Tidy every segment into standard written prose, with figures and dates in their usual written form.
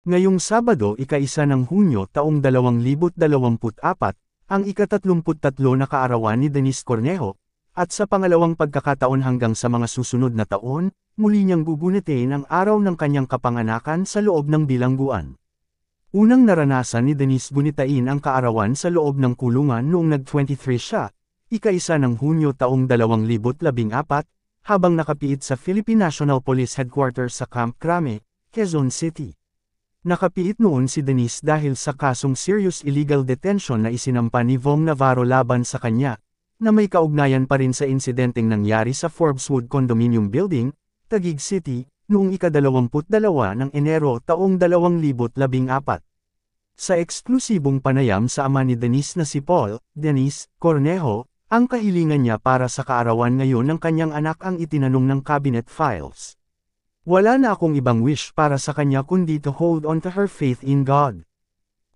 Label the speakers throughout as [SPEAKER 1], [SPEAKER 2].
[SPEAKER 1] Ngayong Sabado ika-1 ng Hunyo taong 2024, ang ika-33 na kaarawan ni Denise Cornejo, at sa pangalawang pagkakataon hanggang sa mga susunod na taon, muli niyang gugunatin ang araw ng kanyang kapanganakan sa loob ng bilangguan. Unang naranasan ni Denise gunitain ang kaarawan sa loob ng kulungan noong nag-23 siya, ika-1 ng Hunyo taong 2014, habang nakapiit sa Philippine National Police Headquarters sa Camp Crame, Quezon City. Nakapiit noon si Denise dahil sa kasong serious illegal detention na isinampa ni Vong Navarro laban sa kanya, na may kaugnayan pa rin sa insidenteng nangyari sa Forbeswood Condominium Building, Taguig City, noong ika-22 ng Enero taong 2014. Sa eksklusibong panayam sa ama ni Denise na si Paul, Denise Cornejo, ang kahilingan niya para sa kaarawan ngayon ng kanyang anak ang itinanong ng cabinet files. Wala na akong ibang wish para sa kanya kundi to hold on to her faith in God.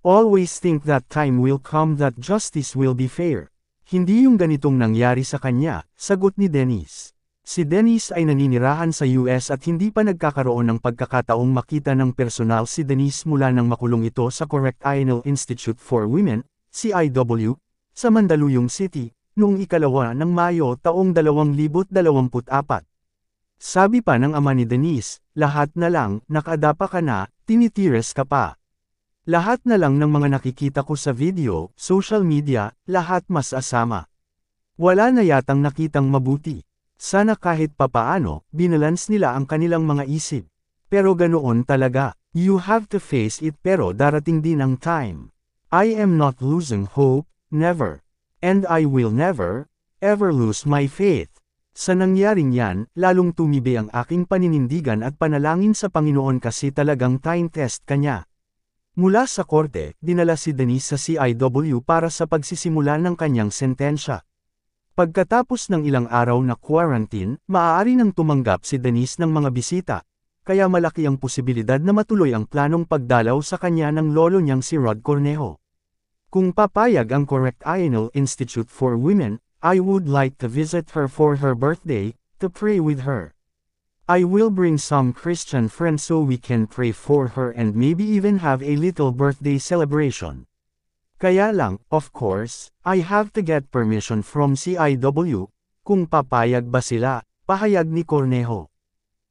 [SPEAKER 1] Always think that time will come that justice will be fair. Hindi yung ganitong nangyari sa kanya, sagot ni Denise. Si Denise ay naninirahan sa US at hindi pa nagkakaroon ng pagkakataong makita ng personal si Denise mula nang makulong ito sa Correct Ionel Institute for Women, CIW, sa Mandaluyong City, noong ika-2 ng Mayo taong 2024. Sabi pa ng ama ni Denise, lahat na lang, nakadapa ka na, tinitires ka pa. Lahat na lang ng mga nakikita ko sa video, social media, lahat mas asama. Wala na yatang nakitang mabuti. Sana kahit papaano, binalance nila ang kanilang mga isip. Pero ganoon talaga, you have to face it pero darating din ang time. I am not losing hope, never. And I will never, ever lose my faith. Sa nangyaring yan, lalong tumibi ang aking paninindigan at panalangin sa Panginoon kasi talagang time test kanya. Mula sa korte, dinala si Denise sa CIW para sa pagsisimula ng kanyang sentensya. Pagkatapos ng ilang araw na quarantine, maaari nang tumanggap si Denise ng mga bisita, kaya malaki ang posibilidad na matuloy ang planong pagdalaw sa kanya ng lolo niyang si Rod Cornejo. Kung papayag ang Correct Ionel Institute for Women, I would like to visit her for her birthday, to pray with her. I will bring some Christian friends so we can pray for her and maybe even have a little birthday celebration. Kaya lang, of course, I have to get permission from CIW, kung papayag ba sila, pahayag ni Cornejo.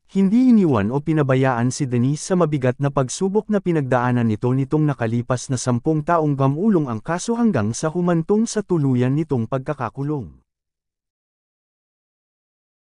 [SPEAKER 1] Hindi iniwan o pinabayaan si Denise sa mabigat na pagsubok na pinagdaanan nito nitong nakalipas na 10 taong gamulong ang kaso hanggang sa humantong sa tuluyan nitong pagkakakulong.